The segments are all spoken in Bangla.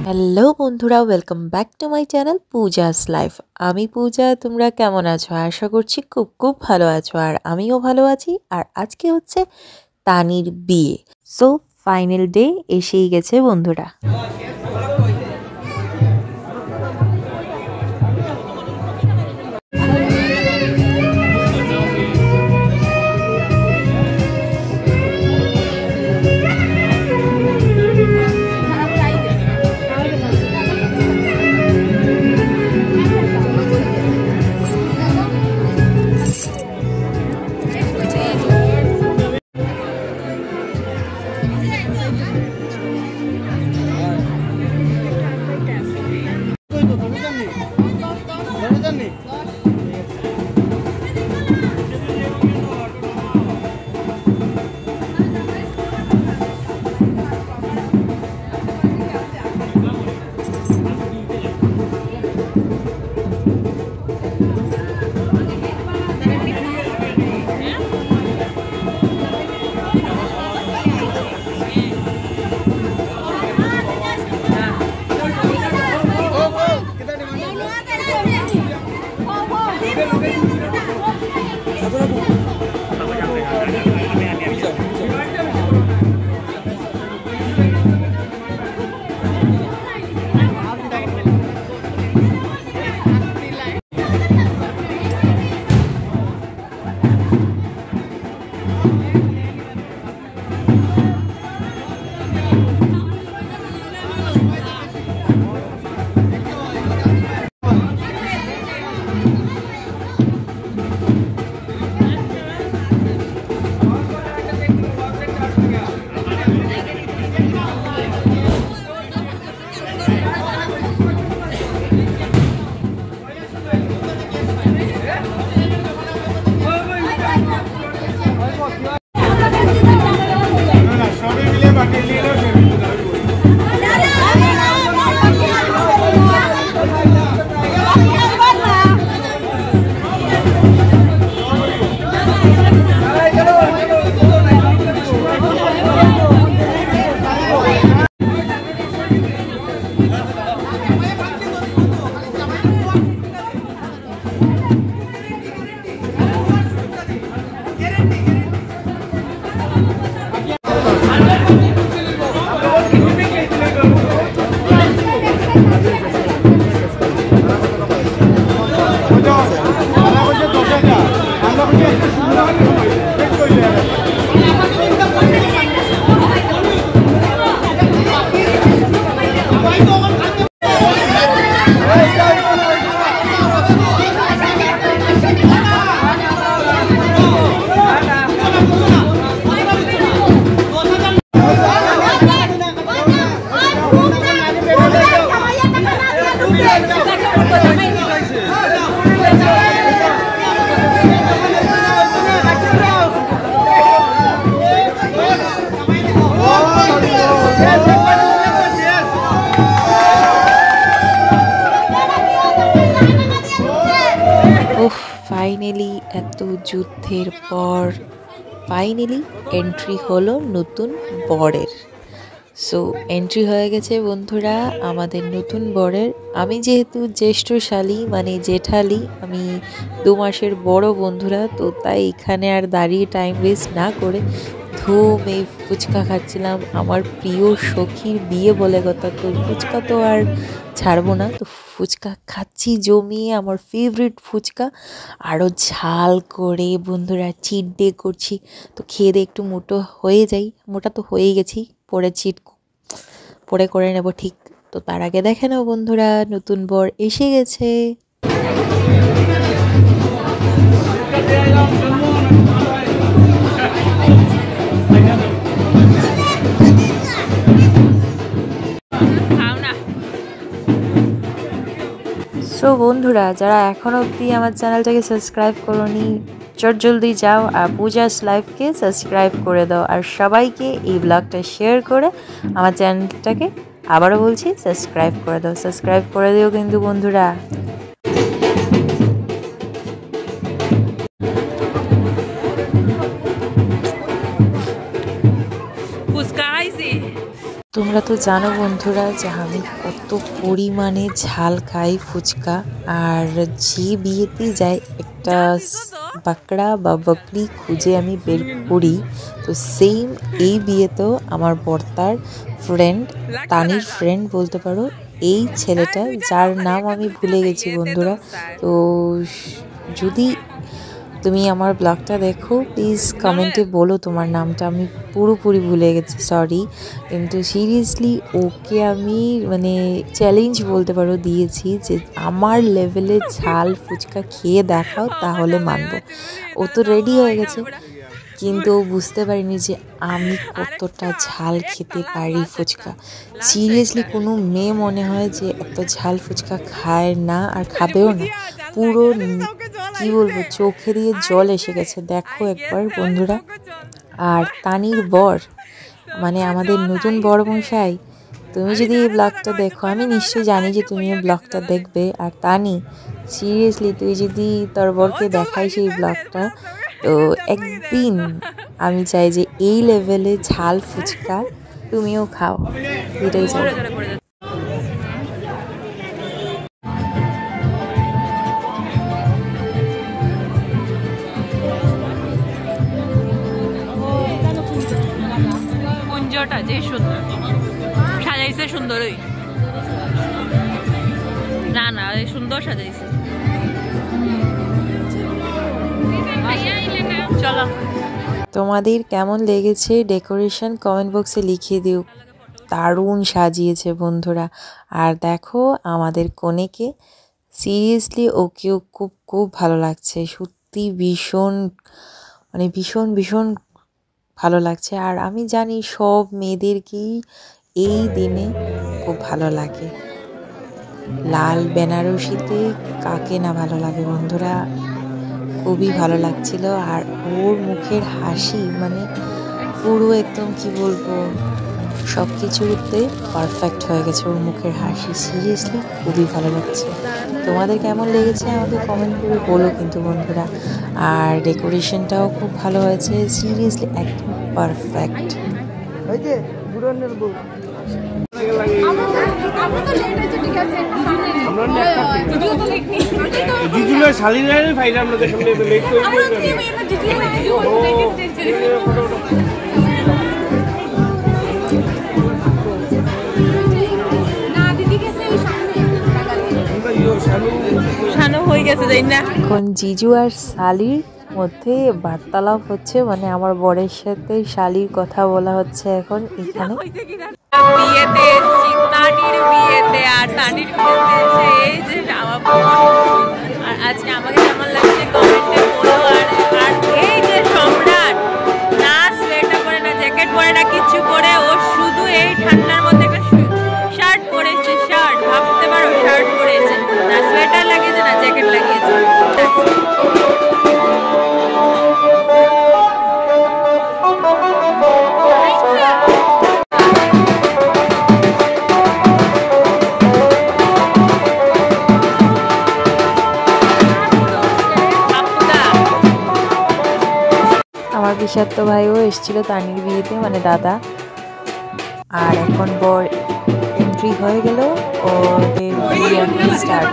হ্যালো বন্ধুরা, welcome back to my channel Puja's life. আমি পূজা, তোমরা কেমন আছো? আশা করছি খুব খুব ভালো আছো, আর আমিও ভালো আছি। আর আজকে হচ্ছে তানির বিয়ে, সো ফাইনাল ডে এসেই গেছে বন্ধুরা। ফাইনালি এত যুদ্ধের পর ফাইনালি এন্ট্রি হলো নতুন বরের। সো এন্ট্রি হয়ে গেছে বন্ধুরা আমাদের নতুন বরের। আমি যেহেতু জ্যেষ্ঠশালী মানে জেঠালি, আমি 2 মাসের বড় বন্ধুরা, তো তাই এখানে আর দাঁড়িয়ে টাইম ওয়েস্ট না করে ধুম এই ফুচকা খাচ্ছিলাম। আমার প্রিয় সখীর বিয়ে বলে কথা, তো ফুচকা তো আর ছাড়বো না। তো ফুচকা খাচ্ছি জমিয়ে, আমার ফেভারিট ফুচকা, আরও ঝাল করে বন্ধুরা। চিট ডে করছি, তো খেয়ে দিয়ে একটু মোটা তো হয়েই গেছি, পরে করে নেব ঠিক। তো তার আগে দেখে নাও বন্ধুরা, নতুন বর এসে গেছে। সো বন্ধুরা, যারা এখনও অবধি আমার চ্যানেলটাকে সাবস্ক্রাইব করোনি, জলদি যাও আর পূজাস লাইফকে সাবস্ক্রাইব করে দাও, আর সবাইকে এই ব্লগটা শেয়ার করে আমার চ্যানেলটাকে আবারও বলছি সাবস্ক্রাইব করে দাও। সাবস্ক্রাইব করে দিও কিন্তু বন্ধুরা। তোমরা তো জানো বন্ধুরা যে আমি কত পরিমাণে ঝাল খাই ফুচকা। আর যে বিয়েতে যাই একটা বাকড়া বা বকরি খুঁজে আমি বের করি। তো সেম এই বিয়েতেও আমার বর্তার ফ্রেন্ড, তানির ফ্রেন্ড বলতে পারো, এই ছেলেটা যার নাম আমি ভুলে গেছি বন্ধুরা। তো যদি তুমি আমার ব্লগটা দেখো প্লিজ কমেন্টে বলো তোমার নামটা, আমি পুরোপুরি ভুলে গেছি, সরি। কিন্তু সিরিয়াসলি ওকে আমি মানে চ্যালেঞ্জ বলতে পারো দিয়েছি যে আমার লেভেলে ঝাল ফুচকা খেয়ে দেখাও তাহলে মানবো। ও তো রেডি হয়ে গেছে, কিন্তু ও বুঝতে পারিনি যে আমি কতটা ঝাল খেতে পারি ফুচকা। সিরিয়াসলি কোনো মেয়ে মনে হয় যে এত ঝাল ফুচকা খায় না আর খাবেও না। পুরো কি বলবো, চোখে দিয়ে জল এসে গেছে, দেখো একবার বন্ধুরা। আর তানির বর মানে আমাদের নতুন বড় মশাই, তুমি যদি এই ব্লগটা দেখো, আমি নিশ্চয়ই জানি যে তুমি এই ব্লগটা দেখবে। আর তানি সিরিয়াসলি তুই যদি তোর বরকে দেখাইস এই ব্লগটা, তো একদিন আমি চাই যে এই লেভেলে ঝাল ফুচকা তুমিও খাও, এটাই চাই। কুঞ্জটা যে সুন্দর সাজাইছে, সুন্দরই না না সুন্দর সাজাইছে। চলো, তোমাদের কেমন লেগেছে ডেকোরেশন কমেন্ট বক্সে লিখিয়ে দিও। দারুণ সাজিয়েছে বন্ধুরা। আর দেখো আমাদের কনেকে, সিরিয়াসলি ওকেও খুব খুব ভালো লাগছে, সত্যি ভীষণ মানে ভীষণ ভীষণ ভালো লাগছে। আর আমি জানি সব মেয়েদেরকেই এই দিনে খুব ভালো লাগে। লাল বেনারসিতে কাকে না ভালো লাগে বন্ধুরা, খুবই ভালো লাগছিল। আর ওর মুখের হাসি মানে পুরো একদম কি বলবো, সব কিছুতে পারফেক্ট হয়ে গেছে ওর মুখের হাসি। সিরিয়াসলি খুবই ভালো লাগছে। তোমাদের কেমন লেগেছে আমাকে কমেন্ট করে বলো কিন্তু বন্ধুরা। আর ডেকোরেশনটাও খুব ভালো হয়েছে, সিরিয়াসলি একদম পারফেক্ট। এখন জিজু আর শালির মধ্যে বার্তালাপ হচ্ছে, মানে আমার বরের সাথে শালির কথা বলা হচ্ছে এখন এখানে। বিয়েতে এসেছি, তানির বিয়েতে। আর তানির বিয়েতে এসে এই যে আর আজকে আমাকে কেমন লাগছে কমেন্টে বলো। আর এই যে সম্রাট, না সোয়েটার পরে না জ্যাকেট পরে না কিচ্ছু পরে, ও শুধু এই ঠান্ডার মধ্যে একটা শার্ট পরেছে। শার্ট ভাবতে পারো, শার্ট পরেছে, না সোয়েটার লাগিয়েছে না জ্যাকেট লাগিয়েছে। আমার বিষাক্ত ভাইও এসেছিল তানির বিয়েতে, মানে দাদা। আর এখন বর এন্ট্রি হয়ে গেল, ওদের বিয়ে এখন স্টার্ট।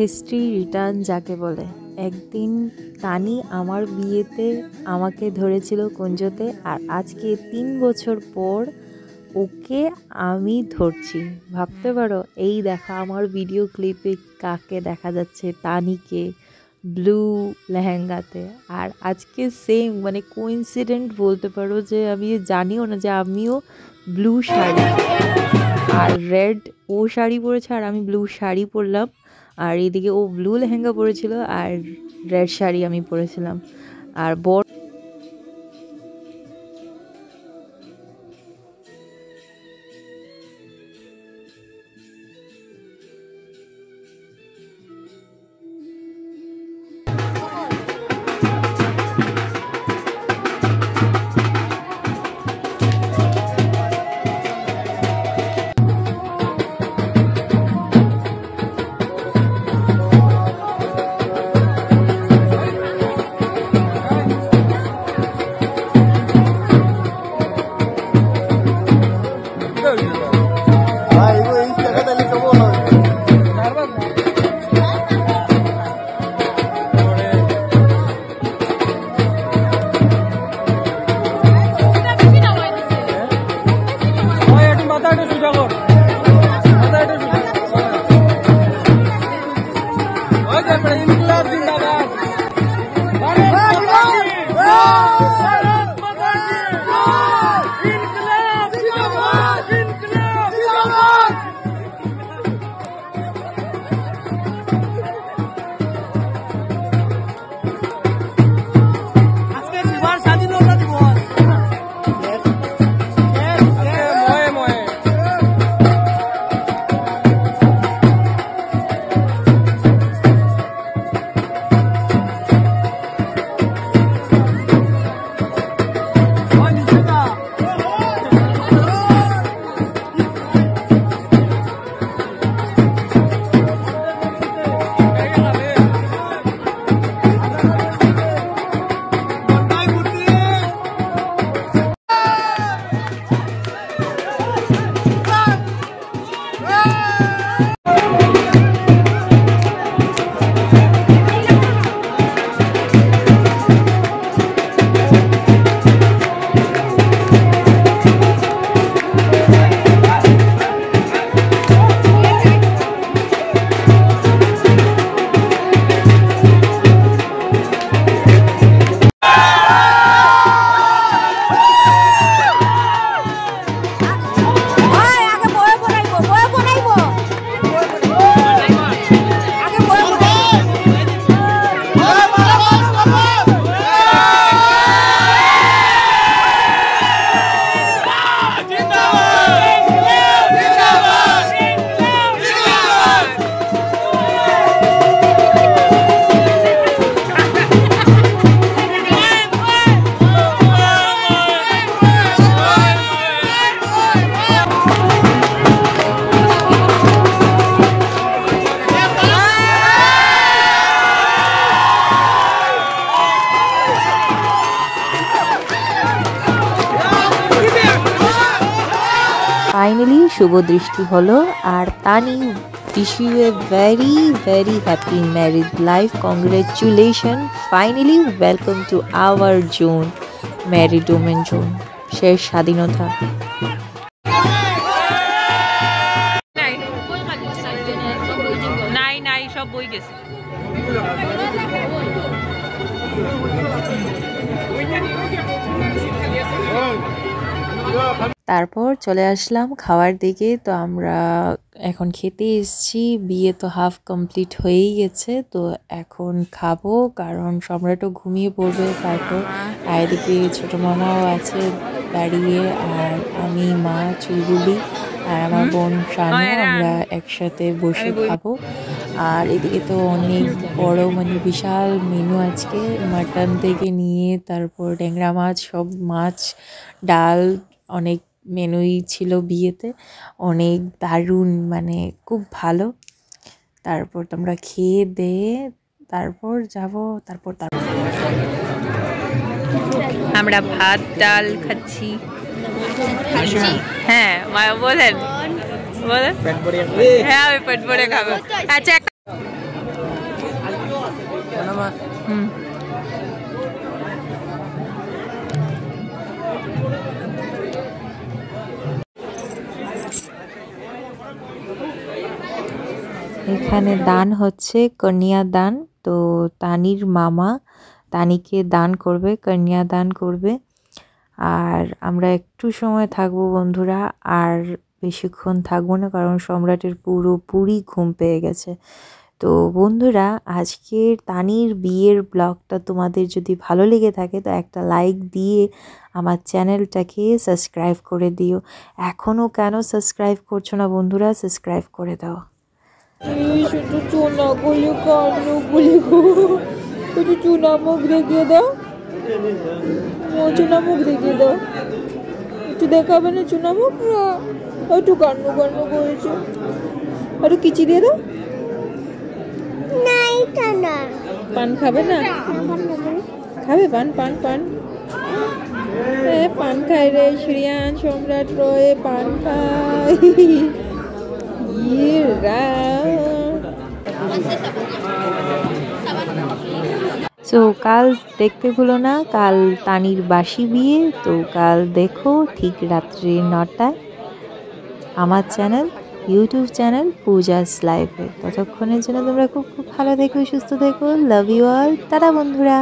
হিস্ট্রি রিটার্ন যাকে বলে। একদিন তানি আমার বিয়েতে আমাকে ধরেছিল কুঞ্জতে, আর আজকে 3 বছর পর ওকে আমি ধরছি। ভাবতে পারো, এই দেখা আমার ভিডিও ক্লিপে কাকে দেখা যাচ্ছে, তানিকে ব্লু লেহেঙ্গাতে। আর আজকে সেম মানে কোইন্সিডেন্ট বলতে পারো, যে আমি জানিও না যে আমিও ব্লু শাড়ি আর রেড ও শাড়ি পরেছে আর আমি ব্লু শাড়ি পরলাম, আর এদিকে ও ব্লু লেহেঙ্গা পরেছিল আর রেড শাড়ি আমি পরেছিলাম। আর বর ফাইনালি শুভ দৃষ্টি হলো। আর তানি, wish you a very very happy married life. Congratulations, finally welcome to our zone, married women zone. শেষ স্বাধীনতা। নাই নাই সব বই গেছে। তারপর চলে আসলাম খাওয়ার দিকে। তো আমরা এখন খেতে এসেছি, বিয়ে তো হাফ কমপ্লিট হয়েই গেছে, তো এখন খাবো কারণ সম্রাটও ঘুমিয়ে পড়বে। তারপর আর এদিকে ছোটো মামাও আছে দাঁড়িয়ে, আর আমি, মা, চুলবুলি আর আমার বোন শানু, আমরা একসাথে বসে খাবো। আর এদিকে তো অনেক বড় মানে বিশাল মেনু আজকে, মাটন থেকে নিয়ে তারপর ট্যাংরা মাছ, সব মাছ, ডাল, অনেক মেনুই ছিল বিয়েতে, অনেক দারুণ মানে খুব ভালো। তারপর তোমরা খেয়ে দিয়ে তারপর যাব। তারপর আমরা ভাত ডাল খাচ্ছি। হ্যাঁ বলেন বলেন। হ্যাঁ আমি পেট ভরে খাবো। আচ্ছা এখানে দান হচ্ছে কন্যা দান। তো তানির মামা তানিকে দান করবে, কন্যা দান করবে। আর আমরা একটু সময় থাকবো বন্ধুরা, আর বেশিক্ষণ থাকবো না, কারণ সম্রাটের পুরোপুরি ঘুম পেয়ে গেছে। তো বন্ধুরা, আজকের তানির বিয়ের ব্লগটা তোমাদের যদি ভালো লেগে থাকে তো একটা লাইক দিয়ে আমার চ্যানেলটাকে সাবস্ক্রাইব করে দিও। এখনও কেন সাবস্ক্রাইব করছো না বন্ধুরা? সাবস্ক্রাইব করে দাও। শুধু চুনাগুলি কান্নগুলি শুধু চুনা মুখ দেখিয়ে দাও, চুনা মুখ দেখিয়ে দাও। একটু দেখাবে না চুনা মুখ? না, একটু কান্নু কান্নু করেছে। একটু কিচি দিয়ে দাও। পান খাবে না? খাবে পান? পান পান পান খায় রে শ্রিয়ান, সম্রাট রয়ে পান খায়। সো কাল দেখতে ভুলো না, কাল তানির বাসি বিয়ে। তো কাল দেখো ঠিক রাত্রি 9টায় আমার চ্যানেল, ইউটিউব চ্যানেল পূজাস লাইভে। ততক্ষণের জন্য তোমরা খুব খুব ভালো থেকো, সুস্থ থেকো। Love you all. টাটা বন্ধুরা।